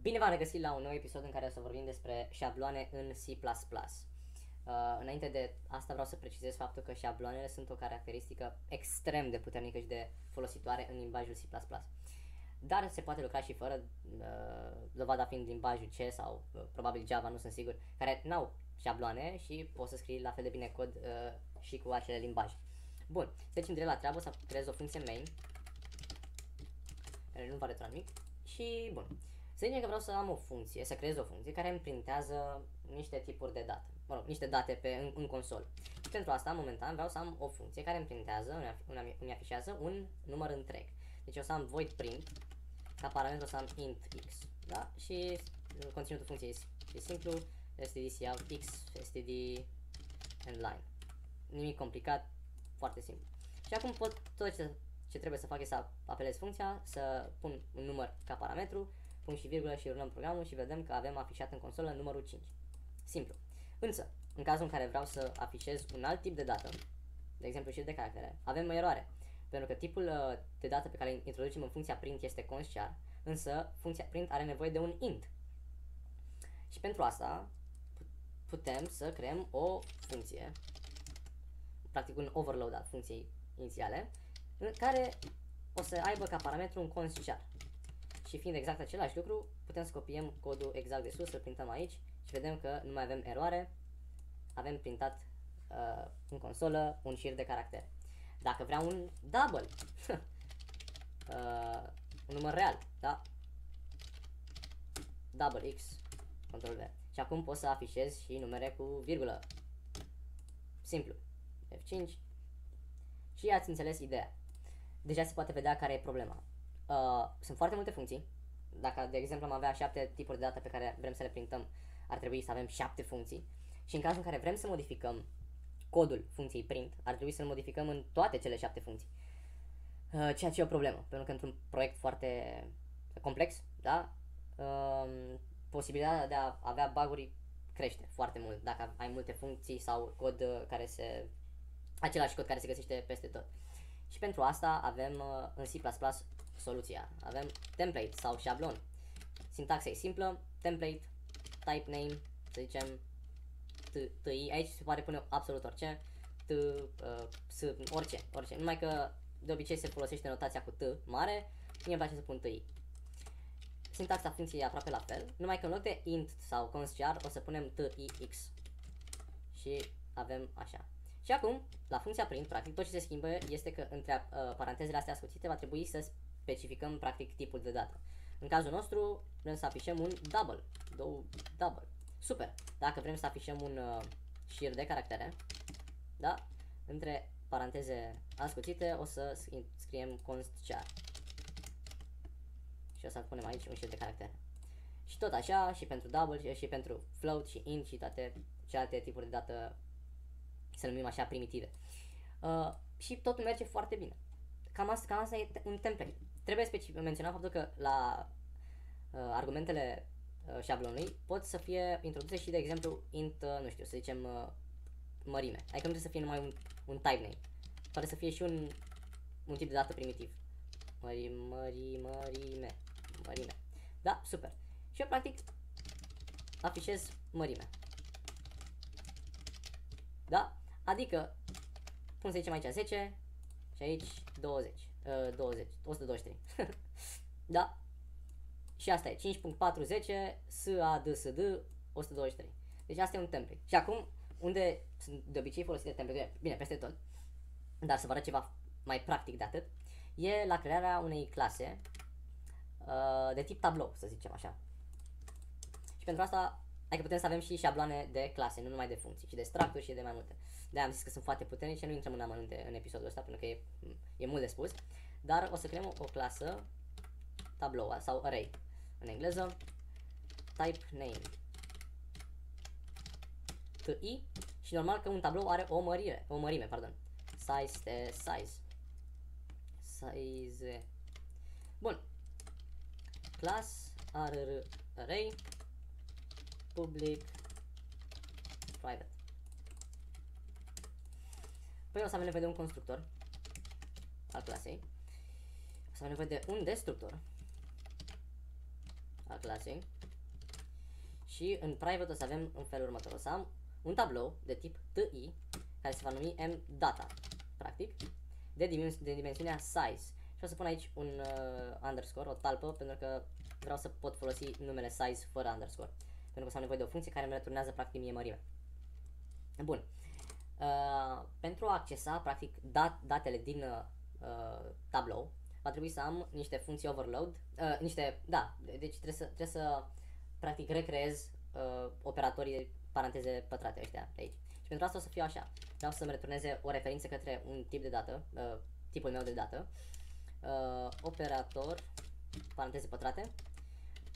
Bine v-am regăsit la un nou episod în care o să vorbim despre șabloane în C++. Înainte de asta vreau să precizez faptul că șabloanele sunt o caracteristică extrem de puternică și de folositoare în limbajul C++. Dar se poate lucra și fără, dovada fiind limbajul C sau probabil Java, nu sunt sigur, care n-au șabloane și poți să scrii la fel de bine cod și cu acele limbaje. Bun, să trecem direct la treabă, o să creez o funcție main, care nu va retura nimic, și bun. Să zicem că vreau să am o funcție, să creez o funcție care îmi printează niște tipuri de date, niște date în consol. Și pentru asta, momentan, vreau să am o funcție care îmi printează, îmi afișează un număr întreg. Deci o să am void print, ca parametru o să am int x, da? Și conținutul funcției e simplu, std cout x, std and line. Nimic complicat, foarte simplu. Și acum tot ce trebuie să fac e să apelez funcția, să pun un număr ca parametru, pun și virgulă și rulăm programul și vedem că avem afișat în consolă numărul 5. Simplu. Însă, în cazul în care vreau să afișez un alt tip de dată, de exemplu și de caractere, avem o eroare. Pentru că tipul de dată pe care îl introducem în funcția print este const-char, însă funcția print are nevoie de un int. Și pentru asta putem să creăm o funcție, practic un overload al funcției inițiale, în care o să aibă ca parametru un const-char. Și fiind exact același lucru, putem să copiem codul exact de sus, să-l printăm aici și vedem că nu mai avem eroare, avem printat în consolă un șir de caractere. Dacă vreau un double, un număr real, da? Double x, Ctrl V. Și acum pot să afișez și numere cu virgulă. Simplu. F5. Și ați înțeles ideea. Deja se poate vedea care e problema. Sunt foarte multe funcții. Dacă, de exemplu, am avea 7 tipuri de date pe care vrem să le printăm, ar trebui să avem 7 funcții. Și în cazul în care vrem să modificăm codul funcției print, ar trebui să-l modificăm în toate cele 7 funcții. Ceea ce e o problemă, pentru că într-un proiect foarte complex, da, posibilitatea de a avea bug-uri crește foarte mult dacă ai multe funcții sau cod același cod care se găsește peste tot. Și pentru asta avem în C++ soluția. Avem template sau șablon. Sintaxa e simplă, template, type name, să zicem TI, aici se poate pune absolut orice, orice, numai că de obicei se folosește notația cu T mare, mie îmi place să pun TI. Sintaxa funcției e aproape la fel, numai că în loc de int sau const-char o să punem TIX. Și avem așa. Și acum, la funcția print, practic, tot ce se schimbă este că între parantezele astea ascuțite va trebui să specificăm, practic, tipul de dată. În cazul nostru, vrem să afișăm un double. Super! Dacă vrem să afișăm un șir de caractere, da? Între paranteze ascuțite o să scriem const-char. Și o să punem aici un șir de caractere. Și tot așa, și pentru double, și pentru float, și int, și toate celelalte tipuri de dată, să numim așa, primitive. Și totul merge foarte bine. Cam asta e un template. Trebuie menționat faptul că la argumentele șablonului pot să fie introduse și, de exemplu, int, nu știu, să zicem mărime. Adică nu trebuie să fie numai un type name. Poate să fie și un tip de dată primitiv. Mărime. Da, super. Și eu, practic, afișez mărime. Da? Adică, cum să zicem aici 10 și aici 123. Da? Și asta e 5.410 SADSD 123. Deci asta e un template. Și acum, unde sunt de obicei folosite template, bine, peste tot, dar să vă arăt ceva mai practic de atât, e la crearea unei clase de tip tablou, să zicem așa. Și pentru asta, adică putem să avem și șabloane de clase, nu numai de funcții, și de structuri și de mai multe. De-aia am zis că sunt foarte puternice, nu intrăm în amănunte în episodul ăsta, pentru că e mult de spus. Dar o să creăm o clasă tablou sau array în engleză, type name TI, și normal că un tablou are o mărime, pardon. Size. Bun. Class array public private. Păi o să avem nevoie de un constructor al clasei. O să avem nevoie de un destructor al clasei. Și în private o să avem în felul următor. O să am un tablou de tip TI, care se va numi mData, practic, de dimensiunea size. Și o să pun aici un underscore, o talpă, pentru că vreau să pot folosi numele size fără underscore. Pentru că o să am nevoie de o funcție care îmi returnează practic mie mărimea. Bun. Pentru a accesa practic datele din tablou, va trebui să am niște funcții overload, deci trebuie să practic recreez operatorii paranteze pătrate ăștia de aici. Și pentru asta o să fiu așa. Vreau să-mi returneze o referință către un tip de dată, tipul meu de dată, operator paranteze pătrate,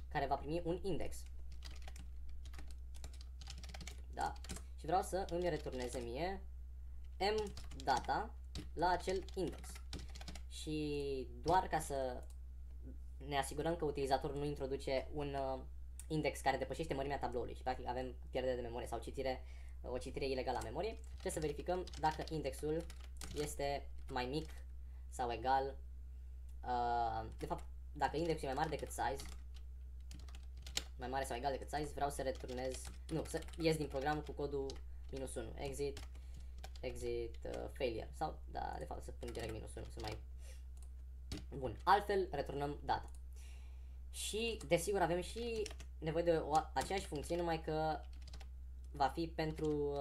care va primi un index. Da? Și vreau să îmi returneze mie mData la acel index. Și doar ca să ne asigurăm că utilizatorul nu introduce un index care depășește mărimea tabloului și practic avem pierdere de memorie sau o citire ilegală a memoriei, trebuie să verificăm dacă indexul este mai mic sau egal, de fapt, dacă indexul e mai mare decât size, mai mare sau egal decât size, vreau să returnez, să ies din program cu codul -1, exit failure, sau, da, de fapt să pun direct -1, să mai... Bun, altfel returnăm data. Și, desigur, avem și nevoie de aceeași funcție, numai că va fi pentru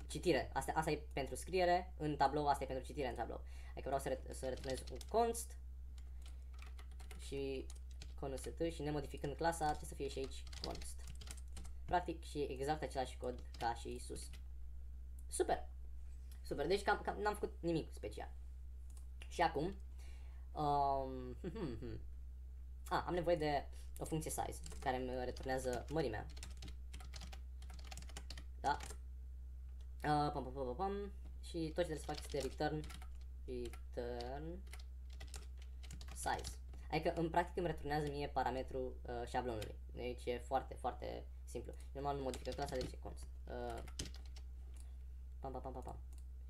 citire. Asta e pentru scriere în tablou, asta e pentru citire în tablou. Adică vreau să returnez un const și const și nemodificând clasa trebuie să fie și aici const. Practic și exact același cod ca și sus. Super! Super, deci n-am făcut nimic special. Și acum am nevoie de o funcție size care îmi returnează mărimea. Da? Și tot ce trebuie să fac este return size. Adică în practic îmi returnează mie parametrul șablonului. Deci e foarte, foarte simplu. Normal nu modifică clasa, deci e const.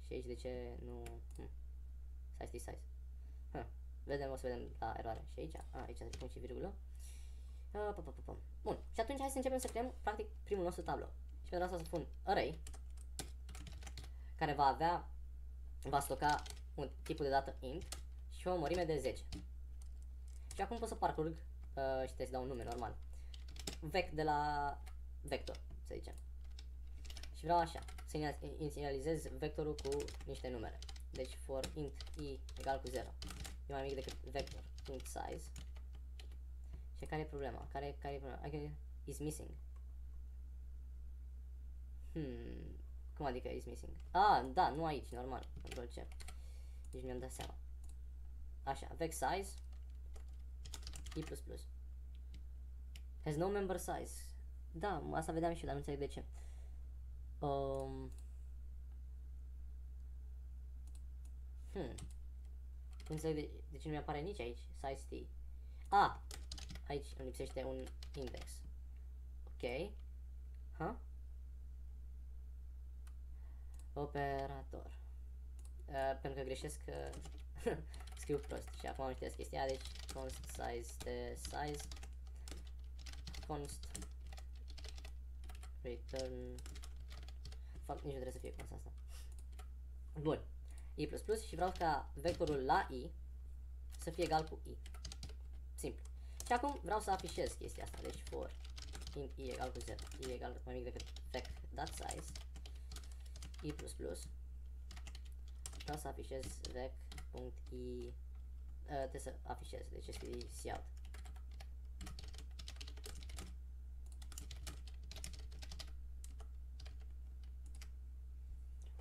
Și aici de ce nu... size. O să vedem la eroare. Și aici, aici trebuie punct și virgulă. Bun, și atunci hai să începem să creăm practic primul nostru tablou. Și pentru asta o să pun array, care va stoca un tipul de dată int și o mărime de 10. Și acum pot să parcurg și trebuie să dau un nume normal. De la vector, să zicem. Și vreau așa, să inițializez vectorul cu niște numere. Deci for int i egal cu 0. E mai mic decât vector.size. Și care e problema? Care e problema? Adică is missing. Cum adică is missing? Da, nu aici, normal. Control C. Deci mi-am dat seama. Așa, vec size i++. Has no member size. Da, asta vedeam și eu, dar nu înțeleg de ce. Nu înțeleg de ce nu mi-apare nici aici size t. Aici îmi lipsește un index. Ok. Operator. Pentru că greșesc scriu prost și acum am știut chestia, deci const size de size const return. Fapt, nici nu trebuie să fie const asta. Bun. I++ și vreau ca vectorul la i să fie egal cu i. Simplu. Și acum vreau să afișez chestia asta. Deci for int i egal cu 0, i egal mai mic decât vec.size i++. Vreau să afișez vec.i. Trebuie să afișez, deci scrie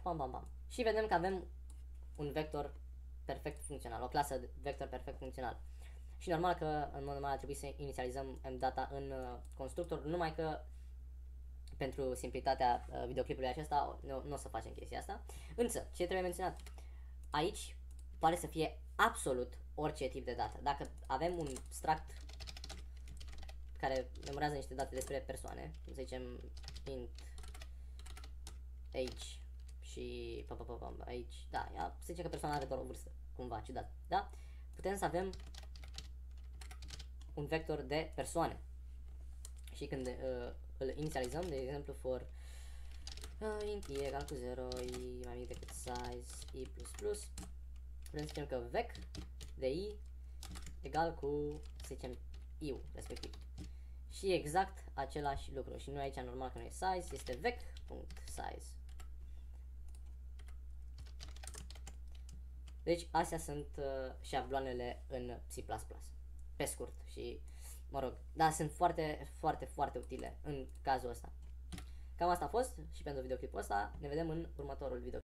cout. Și vedem că avem un vector perfect funcțional, o clasă de vector perfect funcțional. Și normal că în mod normal ar trebui să inițializăm mData în constructor, numai că pentru simplitatea videoclipului acesta nu o să facem chestia asta. Însă, ce trebuie menționat? Aici poate să fie absolut orice tip de dată. Dacă avem un struct care memorează niște date despre persoane, să zicem int age și aici, da, să zicem că persoana are doar o vârstă, cumva, ciudat, da? Putem să avem un vector de persoane. Și când îl inițializăm, de exemplu, for int i egal cu 0, i mai mic decât size, i++, vrem să spunem că vec de i egal cu, să zicem, i-ul respectiv. Și exact același lucru. Și nu aici normal că nu e size, este vec.size. Deci astea sunt șabloanele în C++. Pe scurt și, mă rog, da, sunt foarte utile în cazul ăsta. Cam asta a fost și pentru videoclipul ăsta. Ne vedem în următorul video.